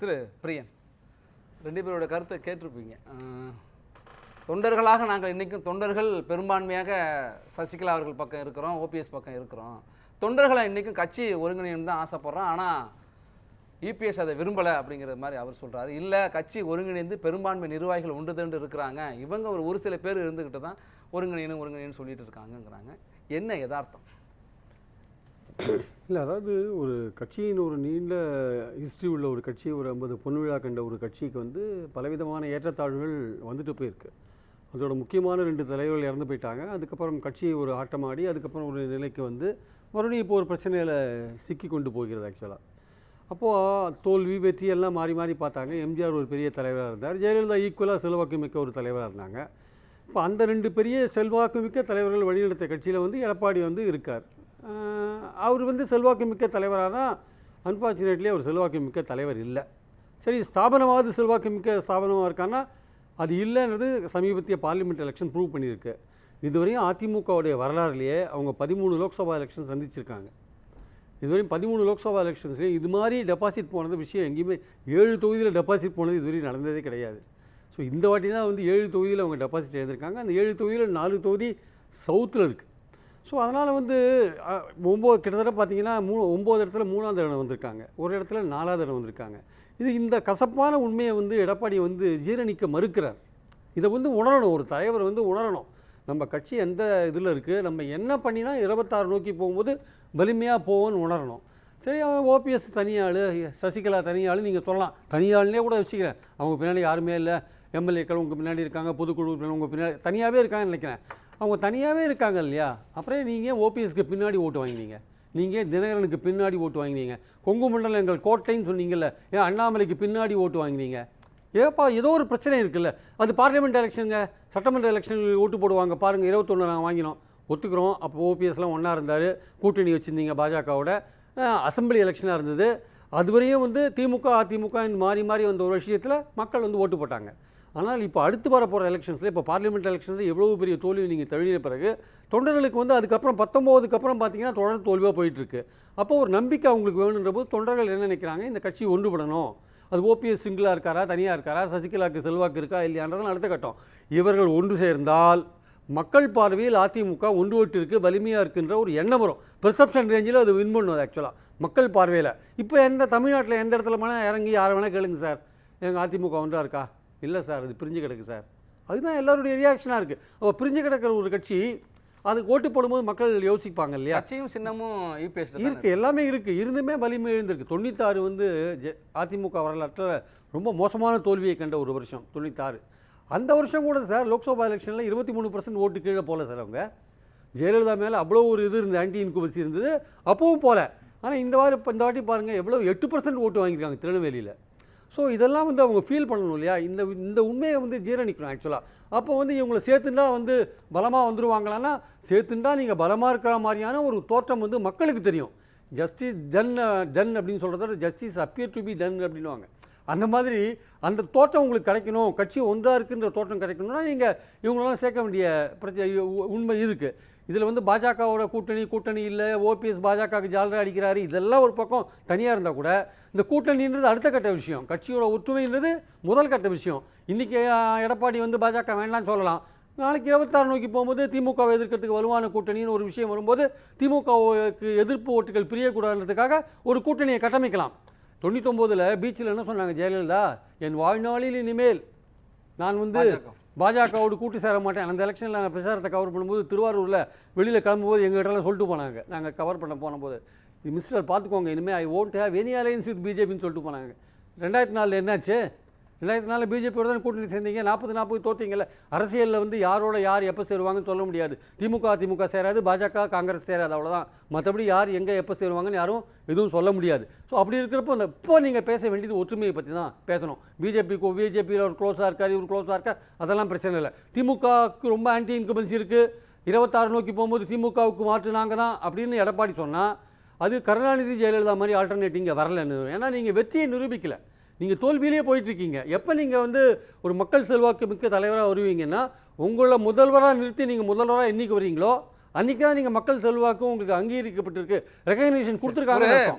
திரு பிரியன், 2 பேரோட கருத்தை கேட்டிருப்பீங்க. தொண்டர்களாக நாங்கள் இன்றைக்கும் தொண்டர்கள் பெரும்பான்மையாக சசிகலா அவர்கள் பக்கம் இருக்கிறோம், ஓபிஎஸ் பக்கம் இருக்கிறோம். தொண்டர்களை இன்றைக்கும் கட்சி ஒருங்கிணைன்னு தான் ஆசைப்படுறோம். ஆனால் இபிஎஸ் அதை விரும்பலை அப்படிங்கிறது மாதிரி அவர் சொல்கிறாரு. இல்லை, கட்சி ஒருங்கிணைந்து பெரும்பான்மை நிர்வாகிகள் ஒன்று இருக்கிறாங்க, இவங்க ஒரு சில பேர் இருந்துக்கிட்டு தான் ஒருங்கிணைன்னு சொல்லிட்டு இருக்காங்கங்கிறாங்க. என்ன யதார்த்தம்? இல்லை, அதாவது ஒரு கட்சியின் ஒரு நீண்ட ஹிஸ்ட்ரி உள்ள ஒரு கட்சி, ஒரு 50 பொன் விழா கண்ட ஒரு கட்சிக்கு வந்து பலவிதமான ஏற்றத்தாழ்வுகள் வந்துட்டு போயிருக்கு. அதோட முக்கியமான 2 தலைவர்கள் இறந்து போயிட்டாங்க. அதுக்கப்புறம் கட்சி ஒரு ஆட்டமாடி அதுக்கப்புறம் ஒரு நிலைக்கு வந்து மறுபடியும் இப்போ ஒரு பிரச்சனையில் சிக்கி கொண்டு போகிறது. ஆக்சுவலாக அப்போது தோல்வி வெற்றி எல்லாம் மாறி மாறி பார்த்தாங்க. எம்ஜிஆர் ஒரு பெரிய தலைவராக இருந்தார், ஜெயலலிதா ஈக்குவலாக செல்வாக்கு மிக்க ஒரு தலைவராக இருந்தாங்க. இப்போ அந்த 2 பெரிய செல்வாக்கு மிக்க தலைவர்கள் வழிநடத்த கட்சியில் வந்து எடப்பாடி வந்து இருக்கார். அவர் வந்து செல்வாக்கு மிக்க தலைவரானா அன்ஃபார்ச்சுனேட்லி அவர் செல்வாக்கு மிக்க தலைவர் இல்லை. சரி, ஸ்தாபனமாவது செல்வாக்கு மிக்க ஸ்தாபனமாக இருக்கான்னா அது இல்லைன்றது சமீபத்திய பார்லிமெண்ட் எலெக்ஷன் ப்ரூவ் பண்ணியிருக்கு. இதுவரையும் அதிமுகவுடைய வரலாறுலேயே அவங்க 13 லோக்சபா எலெக்ஷன் சந்திச்சிருக்காங்க. இதுவரையும் 13 லோக்சபா எலெக்ஷன்ஸ்லேயே இது மாதிரி டெபாசிட் போனது விஷயம் எங்கேயுமே 7 தொகுதியில் டெபாசிட் போனது இதுவரையும் நடந்ததே கிடையாது. ஸோ இந்த வாட்டி தான் வந்து 7 தொகுதியில் அவங்க டெபாசிட் எழுதியிருக்காங்க. அந்த 7 தொகுதியில் 4 தொகுதி சவுத்தில் இருக்குது. ஸோ அதனால் வந்து 9 கிட்டத்தட்ட பார்த்தீங்கன்னா 9 இடத்துல 3ஆவது இடம் வந்திருக்காங்க, ஒரு இடத்துல 4ஆவது இடம் வந்திருக்காங்க. இந்த கசப்பான உண்மையை வந்து எடப்பாடி வந்து ஜீரணிக்க மறுக்கிறார். இதை வந்து உணரணும், ஒரு தலைவர் வந்து உணரணும். நம்ம கட்சி எந்த இதில் இருக்குது, நம்ம என்ன பண்ணினா 26 நோக்கி போகும்போது வலிமையாக போவோன்னு உணரணும். சரி, அவன் ஓபிஎஸ் தனியாள், சசிகலா தனியாள் நீங்கள் சொல்லலாம், தனியாள்னே கூட வச்சுக்கிறேன். அவங்க பின்னாடி யாருமே இல்லை, எம்எல்ஏக்கள் உங்கள் பின்னாடி இருக்காங்க, பொதுக்குழு உங்கள் பின்னாடி தனியாகவே இருக்காங்கன்னு நினைக்கிறேன். அவங்க தனியாகவே இருக்காங்க இல்லையா? அப்புறம் நீங்கள் ஓபிஎஸ்க்கு பின்னாடி ஓட்டு வாங்கினீங்க, நீங்கள் தினகரனுக்கு பின்னாடி ஓட்டு வாங்கினீங்க, கொங்கு மண்டலம் எங்கள் கோட்டைன்னு சொன்னீங்கல்ல, ஏன் அண்ணாமலைக்கு பின்னாடி ஓட்டு வாங்கினீங்க? ஏப்பா ஏதோ ஒரு பிரச்சனை இருக்குல்ல. அது பார்லிமெண்ட் எலெக்ஷனுங்க, சட்டமன்ற எலெக்ஷனுக்கு ஓட்டு போடுவாங்க பாருங்கள். 21 நாங்கள் வாங்கினோம், ஒத்துக்கிறோம். அப்போ ஓபிஎஸ்லாம் ஒன்றா இருந்தார், கூட்டணி வச்சுருந்தீங்க பாஜகவோட. அசம்பிளி எலெக்ஷனாக இருந்தது. அதுவரையும் வந்து திமுக அதிமுக மாறி மாறி வந்த ஒரு விஷயத்தில் மக்கள் வந்து ஓட்டு போட்டாங்க. ஆனால் இப்போ அடுத்து வரப்போகிற எலெக்ஷன்ஸில், இப்போ பார்லிமெண்ட் எலெக்ஷன்ஸில் எவ்வளோ பெரிய தோல்வி நீங்கள் தழுவின பிறகு தொண்டர்களுக்கு வந்து அதுக்கப்புறம் 19க்கு அப்புறம் பார்த்தீங்கன்னா தொடர் தோல்வியாக போயிட்டுருக்கு. அப்போ ஒரு நம்பிக்கை அவங்களுக்கு வேணுன்ற போது தொண்டர்கள் என்ன நினைக்கிறாங்க, இந்த கட்சி ஒன்றுபடணும். அது ஓபிஎஸ் சிங்கிளாக இருக்காரா, தனியாக இருக்காரா, சசிகலாவுக்கு செல்வாக்கு இருக்கா இல்லையான்றதான் அடுத்த கட்டம். இவர்கள் ஒன்று சேர்ந்தால் மக்கள் பார்வையில் அதிமுக ஒன்றுபட்டு இருக்குது, வலிமையாக இருக்குன்ற ஒரு எண்ணம் வரும். பெர்செப்ஷன் ரேஞ்சில் அது வின் பண்ணுவது ஆக்சுவலாக மக்கள் பார்வையில். இப்போ தமிழ்நாட்டில் எந்த இடத்துல வேணால் இறங்கி யாரை வேணால் கேளுங்க சார், எங்கள் அதிமுக ஒன்றா இருக்கா? இல்லை சார், அது பிரிஞ்சு கிடக்கு சார். அதுதான் எல்லாருடைய ரியாக்ஷனாக இருக்குது. அப்போ பிரிஞ்சு கிடக்கிற ஒரு கட்சி அதுக்கு ஓட்டு போடும்போது மக்கள் யோசிப்பாங்க இல்லையா? கட்சியும் சின்னமும் இருக்குது, எல்லாமே இருக்குது, இருந்துமே வலிமை எழுந்திருக்கு. 96 வந்து அதிமுக வரலாற்றில் ரொம்ப மோசமான தோல்வியை கண்ட ஒரு வருஷம் 96. அந்த வருஷம் கூட சார் லோக்சபா எலெக்ஷனில் 23% ஓட்டு கீழே போகல சார். அவங்க ஜெயலலிதா மேலே அவ்வளோ ஒரு இது இருந்தது, ஆன்டி இன்குபசி இருந்தது, அப்பவும் போகல. ஆனால் இந்த வாட்டி பாருங்கள் எவ்வளோ 8% ஓட்டு வாங்கியிருக்காங்க திருநெல்வேலியில். ஸோ இதெல்லாம் வந்து அவங்க ஃபீல் பண்ணணும் இல்லையா? இந்த உண்மையை வந்து ஜீரணிக்கணும் ஆக்சுவலாக. அப்போ வந்து இவங்களை சேர்த்துண்டா வந்து பலமாக வந்துடுவாங்களான்னா, சேர்த்துண்டா நீங்கள் பலமாக இருக்கிற மாதிரியான ஒரு தோற்றம் வந்து மக்களுக்கு தெரியும். ஜஸ்டிஸ் டன் அப்படின்னு சொல்கிறத justice appear to be done அப்படின்வாங்க. அந்த மாதிரி அந்த தோற்றம் உங்களுக்கு கிடைக்கணும், கட்சி ஒன்றாக இருக்குன்ற தோற்றம் கிடைக்கணும்னா நீங்கள் இவங்களெல்லாம் சேர்க்க வேண்டிய உண்மை இருக்குது. இதில் வந்து பாஜகவோட கூட்டணி இல்லை, ஓபிஎஸ் பாஜகவுக்கு ஜாலராக அடிக்கிறாரு, இதெல்லாம் ஒரு பக்கம் தனியாக இருந்தால் கூட இந்த கூட்டணின்றது அடுத்த கட்ட விஷயம், கட்சியோட ஒற்றுமைன்றது முதல் கட்ட விஷயம். இன்றைக்கி எடப்பாடி வந்து பாஜக வேண்டாம்னு சொல்லலாம், நாளைக்கு 26 நோக்கி போகும்போது திமுகவை எதிர்க்கிறதுக்கு வலுவான கூட்டணின்னு ஒரு விஷயம் வரும்போது திமுகவுக்கு எதிர்ப்பு ஓட்டுகள் பிரியக்கூடாதுன்றதுக்காக ஒரு கூட்டணியை கட்டமைக்கலாம். 99 பீச்சில் என்ன சொன்னாங்க ஜெயலலிதா, என் வாழ்நாளில் இனிமேல் நான் வந்து பாஜகவோடு கூட்டு சேர மாட்டேன். அந்த எலெக்ஷனில் நாங்கள் பிரச்சாரத்தை கவர் பண்ணும்போது திருவாரூரில் வெளியில் கிளம்பும்போது எங்கள்கிட்டலாம் சொல்லிட்டு போனாங்க, நாங்கள் கவர் பண்ண போனபோது, மிஸ்டர் பார்த்துக்கோங்க, இனிமேல் I won't have any alliance with பிஜேபின்னு சொல்லிட்டு போனாங்க. 2004 என்னாச்சு? 2004 பிஜேபியோட தான் கூட்டணி சேர்ந்தீங்க, 40 தோற்றிங்கல்ல. அரசியலில் வந்து யார் எப்போ சேருவாங்கன்னு சொல்ல முடியாது. திமுக சேராது, பாஜக காங்கிரஸ் சேராது, அவ்வளோதான். மற்றபடி யார் எங்கே எப்போ சேருவாங்கன்னு யாரும் எதுவும் சொல்ல முடியாது. ஸோ அப்படி இருக்கிறப்போ இப்போ நீங்கள் பேச வேண்டியது ஒற்றுமையை பற்றி தான் பேசணும். பிஜேபியில் ஒரு க்ளோஸாக இருக்கார், இவர் க்ளோஸாக இருக்கார், அதெல்லாம் பிரச்சனை இல்லை. திமுகவுக்கு ரொம்ப ஆன்டி இன்கம்பன்சி இருக்குது, 26 நோக்கி போகும்போது திமுகவுக்கு மாற்று நாங்கள் தான் அப்படின்னு எடப்பாடி சொன்னால் அது கருணாநிதி ஜெயலலிதா மாதிரி ஆல்டர்னேட்டிவ் இங்கே வரலன்னு. ஏன்னா நீங்கள் வெற்றியை நிரூபிக்கலை, நீங்கள் தோல்வியிலே போயிட்டுருக்கீங்க. எப்போ நீங்கள் வந்து ஒரு மக்கள் செல்வாக்கு மிக்க தலைவராக வருவீங்கன்னா, உங்களை முதல்வராக நிறுத்தி நீங்கள் முதல்வராக என்றைக்கு வரீங்களோ அன்றைக்கி தான் நீங்கள் மக்கள் செல்வாக்கும் உங்களுக்கு அங்கீகரிக்கப்பட்டிருக்கு, ரெகக்னிஷன் கொடுத்துருக்காங்க.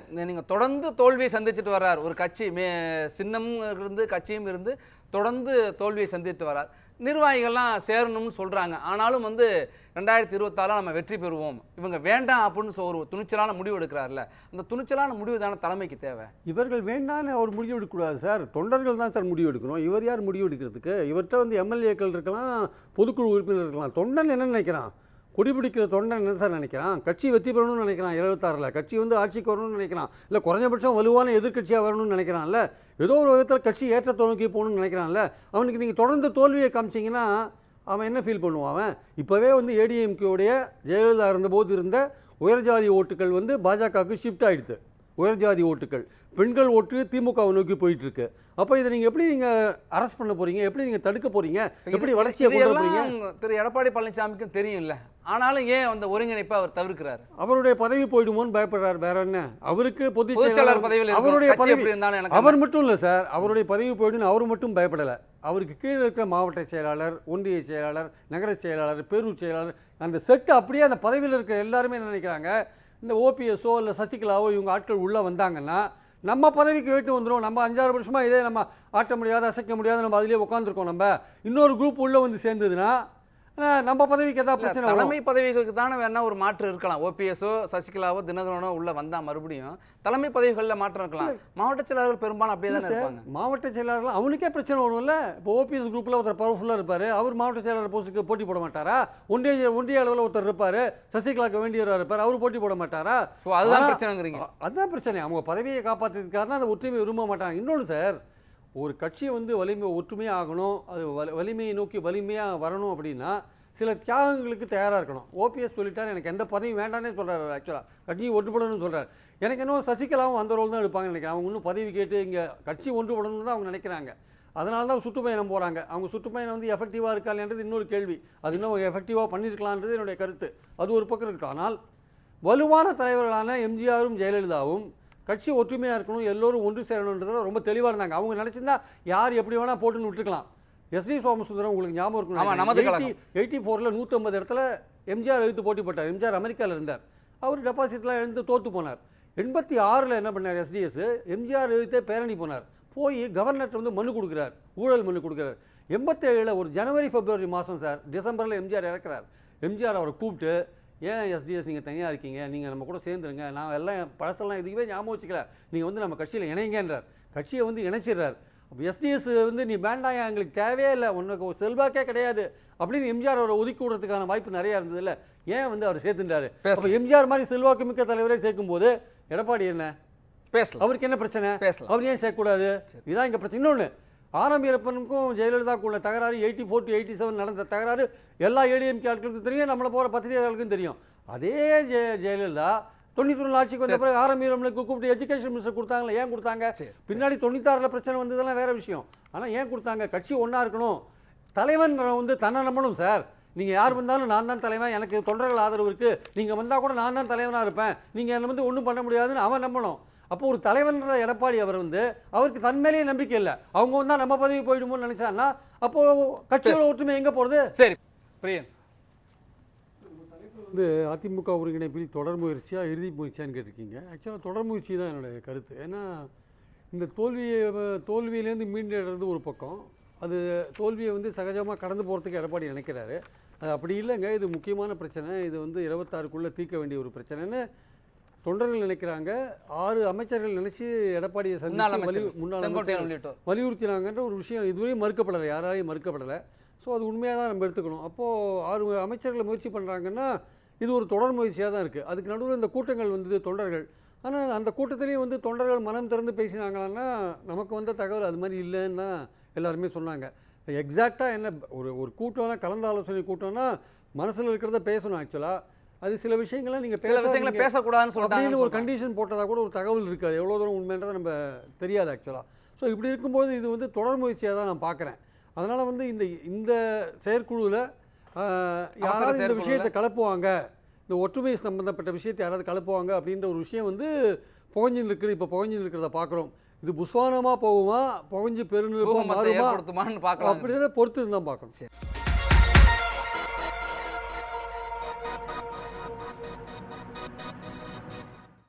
நீங்கள் தொடர்ந்து தோல்வியை சந்திச்சுட்டு வர்றார் ஒரு கட்சி, சின்னமும் இருந்து கட்சியும் இருந்து தொடர்ந்து தோல்வியை சந்தித்து வர்றார். நிர்வாகிகள்லாம் சேரணும்னு சொல்கிறாங்க. ஆனாலும் 2026 நம்ம வெற்றி பெறுவோம், இவங்க வேண்டாம் அப்படின்னு ஒரு துணிச்சலான முடிவு எடுக்கிறார்ல, அந்த துணிச்சலான முடிவு தானே தலைமைக்கு தேவை. இவர்கள் வேண்டான்னு அவர் முடிவு எடுக்கக்கூடாது சார், தொண்டர்கள் தான் சார் முடிவு எடுக்கணும். இவர் யார் முடிவு எடுக்கிறதுக்கு? இவர்கிட்ட எம்எல்ஏக்கள் இருக்கலாம், பொதுக்குழு உறுப்பினர் இருக்கலாம். தொண்டன் என்ன நினைக்கிறான்? கொடிபிடிக்கிற தொண்டன் என்ன சார் நினைக்கிறான்? கட்சி வெற்றி பெறணும்னு நினைக்கிறான். 76 கட்சி ஆட்சிக்கு வரணும்னு நினைக்கிறான். இல்லை குறைஞ்சபட்சம் வலுவான எதிர்கட்சியாக வரணும்னு நினைக்கிறான்ல. ஏதோ ஒரு விதத்தில் கட்சி ஏற்றத்தை நோக்கி போகணும்னு நினைக்கிறான்ல. அவனுக்கு நீங்கள் தொடர்ந்து தோல்வியை காமிச்சிங்கன்னா அவன் என்ன ஃபீல் பண்ணுவான்? அவன் இப்போவே ஏடிஎம்கேவுடைய ஜெயலலிதா இருந்தபோது இருந்த உயர்ஜாதி ஓட்டுகள் பாஜகவுக்கு ஷிஃப்ட் ஆகிடுது. உயர்ஜாதி ஓட்டுகள், பெண்கள் ஓட்டு திமுகவை நோக்கி போயிட்டுருக்கு. அப்போ இதை நீங்கள் எப்படி அரெஸ்ட் பண்ண போகிறீங்க? எப்படி நீங்கள் தடுக்க போகிறீங்க? எப்படி வளர்ச்சியை கொண்டு போகிறீங்க? திரு எடப்பாடி பழனிசாமிக்கும் தெரியும்ல, ஆனாலும் ஏன் ஒருங்கிணைப்பை அவர் தவிர்க்கிறார்? அவருடைய பதவி போயிடுமோன்னு பயப்படுறார். வேற என்ன? அவருக்கு பொதுச் செயலாளர் பதவியில் அவருடைய பதவி அவர் மட்டும் இல்லை சார், அவருடைய பதவி போயிடுன்னு அவர் மட்டும் பயப்படலை. அவருக்கு கீழே இருக்கிற மாவட்ட செயலாளர், ஒன்றிய செயலாளர், நகர செயலாளர், பேரூர் செயலாளர், அந்த செட்டு அப்படியே அந்த பதவியில் இருக்கிற எல்லாருமே நினைக்கிறாங்க, இந்த ஓபிஎஸ்ஓ இல்லை சசிகலாவோ இவங்க ஆட்கள் உள்ளே வந்தாங்கன்னா நம்ம பதவிக்கு வெயிட்டு வந்துடும். நம்ம 5-6 வருஷமாக இதே நம்ம ஆட்ட முடியாது, அசைக்க முடியாது, நம்ம அதிலே உட்காந்துருக்கோம். நம்ம இன்னொரு குரூப் உள்ளே சேர்ந்ததுன்னா நம்ம பதவிக்கு ஏதாவது பிரச்சனை? தலைமை பதவிகளுக்கு தானே வேணா ஒரு மாற்று இருக்கலாம். ஓபிஎஸ்ஓ சசிகலாவோ தினகரனோ உள்ள வந்தா மறுபடியும் தலைமை பதவிகளில் மாற்றம் இருக்கலாம். மாவட்ட செயலாளர்கள் பெரும்பாலும் அப்படியே தான் இருப்பாங்க. மாவட்ட செயலாளர்கள் அவனுக்கே பிரச்சனை வரும்ல. இப்போ ஓபிஎஸ் குரூப்பில் ஒருத்தர் பவர்ஃபுல்லாக இருப்பார், அவர் மாவட்ட செயலாளர் போஸ்ட்டுக்கு போட்டி போட மாட்டாரா? ஒன்றிய அளவில் ஒருத்தர் இருப்பார், சசிகலாவுக்கு வேண்டியவராக இருப்பார், அவர் போட்டி போட மாட்டாரா? ஸோ அதுதான் பிரச்சனைங்கிறீங்க. அதுதான் பிரச்சனை. அவங்க பதவியை காப்பாற்றுறதுக்காரனா அந்த ஒற்றுமையை விரும்ப மாட்டாங்க. இன்னொன்று சார், ஒரு கட்சியை ஒற்றுமையாக ஆகணும், அது வலிமையை நோக்கி வலிமையாக வரணும் அப்படின்னா சில தியாகங்களுக்கு தயாராக இருக்கணும். ஓபிஎஸ் சொல்லிட்டார், எனக்கு எந்த பதவியும் வேண்டானே சொல்கிறார். ஆக்சுவலாக கட்சியை ஒன்றுபடணும்னு சொல்கிறார். எனக்கு என்ன சசிகலாவும் அந்த ரோல் தான் எடுப்பாங்கன்னு நினைக்கிறேன். அவங்க இன்னும் பதவி கேட்டு இங்கே கட்சி ஒன்றுபடணும்னு தான் அவங்க நினைக்கிறாங்க. அதனால தான் சுற்றுப்பயணம் போகிறாங்க. அவங்க சுற்றுப்பயணம் எஃபெக்டிவாக இருக்காதுன்றது இன்னொரு கேள்வி. அது இன்னும் எஃபெக்டிவாக பண்ணியிருக்கலான்றது என்னுடைய கருத்து. அது ஒரு பக்கம் இருக்கட்டும். ஆனால் வலுவான தலைவர்களான எம்ஜிஆரும் ஜெயலலிதாவும் கட்சி ஒற்றுமையாக இருக்கணும், எல்லோரும் ஒன்று சேரணுன்றதில் ரொம்ப தெளிவாக இருந்தாங்க. அவங்க நினச்சிருந்தா யார் எப்படி வேணால் போட்டுன்னு விட்டுருக்கலாம். எஸ்டி சோமசுந்தரம் உங்களுக்கு ஞாபகம் இருக்கணும், 84 150 இடத்துல எம்ஜிஆர் எழுத்து போட்டி போட்டார். எம்ஜிஆர் அமெரிக்காவில் இருந்தார், அவர் டெபாசிட்லாம் எழுந்து தோற்று போனார். 86 என்ன பண்ணார் எஸ்டிஎஸ், எம்ஜிஆர் எழுத்தே பேரணி போனார், போய் கவர்னர்கிட்ட மனு கொடுக்குறார், ஊழல் மனு கொடுக்குறார். 87 ஒரு ஜனவரி பிப்ரவரி மாதம் சார், டிசம்பரில் எம்ஜிஆர் இறக்குறார். எம்ஜிஆர் அவரை கூப்பிட்டு, ஏன் எஸ்டிஎஸ் நீங்கள் தனியாக இருக்கீங்க, நீங்கள் நம்ம கூட சேர்ந்துருங்க, நான் எல்லாம் பழசெல்லாம் இதுவே ஞாபகம் வச்சுக்கல, நீங்கள் நம்ம கட்சியில் இணைங்கன்றார். கட்சியை இணைச்சிடுறார். அப்போ எஸ்டிஎஸ் நீ வேண்டாம், எங்களுக்கு தேவையே இல்லை, உனக்கு ஒரு செல்வாக்கே கிடையாது அப்படின்னு எம்ஜிஆர் அவரை ஒதுக்கி விடுறதுக்கான வாய்ப்பு நிறையா இருந்தது இல்லை. ஏன் அவர் சேர்த்துட்டாரு? அப்போ எம்ஜிஆர் மாதிரி செல்வாக்கு மிக்க தலைவரே சேர்க்கும் போது எடப்பாடி என்ன பேசலாம், அவருக்கு என்ன பிரச்சனை? அவர் ஏன் சேர்க்கக்கூடாது? இதுதான் இங்கே பிரச்சனை. இன்னொன்று, ஆரம்பியப்பனுக்கும் ஜெயலலிதாவுக்குள்ள தகராறு 84 to 87 நடந்த தகராறு எல்லா ஏடிஎம்கே ஆட்களுக்கும் தெரியும், நம்மளை போகிற பத்திரிகையாளர்களுக்கும் தெரியும். அதே ஜெயலலிதா 91 ஆட்சிக்கு வந்த பிறகு ஆரம்பியவர்களுக்கு கூப்பிட்டு எஜுகேஷன் மினிஸ்டர் கொடுத்தாங்களே, ஏன் கொடுத்தாங்க? பின்னாடி 96 பிரச்சனை வந்ததெல்லாம் வேற விஷயம். ஆனால் ஏன் கொடுத்தாங்க? கட்சி ஒன்றா இருக்கணும், தலைவன் தன்னை நம்பணும் சார். நீங்கள் யார் வந்தாலும் நான் தான் தலைவன், எனக்கு தொண்டர்கள் ஆதரவு இருக்குது, நீங்கள் வந்தால் கூட நான் தான் தலைவனாக இருப்பேன், நீங்கள் என்னை ஒன்றும் பண்ண முடியாதுன்னு அவன் நம்பணும். அப்போ ஒரு தலைவன்ற எடப்பாடி அவர் அவருக்கு தன்மேலேயே நம்பிக்கை இல்லை. அவங்க வந்தால் நம்ம பதவி போயிடுமோன்னு நினைச்சாங்கன்னா அப்போ கட்சியோட ஒற்றுமை எங்கே போகிறது? சரி பிரியன், அதிமுக ஒருங்கிணைப்பில் தொடர் முயற்சியாக இறுதி முயற்சியான்னு கேட்டிருக்கீங்க. ஆக்சுவலாக தொடர் முயற்சி தான் என்னுடைய கருத்து. ஏன்னா இந்த தோல்வியிலேருந்து மீண்டெடுறது ஒரு பக்கம், அது தோல்வியை சகஜமாக கடந்து போகிறதுக்கு எடப்பாடி நினைக்கிறாரு. அது அப்படி இல்லைங்க, இது முக்கியமான பிரச்சனை, இது 26க்குள்ளே தீர்க்க வேண்டிய ஒரு பிரச்சனைன்னு தொண்டர்கள் நினைக்கிறாங்க. 6 அமைச்சர்கள் நினைச்சு எடப்பாடியை வலியுறுத்தினாங்கன்ற ஒரு விஷயம் இதுவரையும் மறுக்கப்படலை, யாராலையும் மறுக்கப்படலை. ஸோ அது உண்மையாக தான் நம்ம எடுத்துக்கணும். அப்போது 6 அமைச்சர்களை முயற்சி பண்ணுறாங்கன்னா இது ஒரு தொடர் முயற்சியாக தான் இருக்குது. அதுக்கு நடுவில் இந்த கூட்டங்கள் தொண்டர்கள், ஆனால் அந்த கூட்டத்திலையும் தொண்டர்கள் மனம் திறந்து பேசினாங்களான்னா நமக்கு வந்த தகவல் அது மாதிரி இல்லைன்னு தான் எல்லாருமே சொன்னாங்க. எக்ஸாக்டாக என்ன ஒரு கூட்டம்னா, கலந்து ஆலோசனை கூட்டம்னா மனசில் இருக்கிறத பேசணும். ஆக்சுவலாக அது சில விஷயங்கள்லாம் நீங்கள் பேசக்கூடாதுன்னு சொல்லிட்டு ஒரு கண்டிஷன் போட்டதாக கூட ஒரு தகவல் இருக்காது. எவ்வளோ தூரம் உண்மைன்றதை நம்ம தெரியாது ஆக்சுவலாக. ஸோ இப்படி இருக்கும்போது இது தொடர் முயற்சியாக தான் நான் பார்க்குறேன். அதனால் இந்த செயற்குழுவில் யாராவது இந்த விஷயத்தை கலப்புவாங்க, இந்த ஒற்றுமை சம்பந்தப்பட்ட விஷயத்தை யாராவது கலப்புவாங்க அப்படின்ற ஒரு விஷயம் புகஞ்சின்னு இருக்குது. இப்போ புகஞ்சின்னு இருக்கிறத பார்க்குறோம். இது புஸ்வானமாக போகுமா, புகஞ்சு பெருநிறுவனம் மாறுமா, பார்க்கலாம், அப்படின்றத பொறுத்து தான் பார்க்கணும்.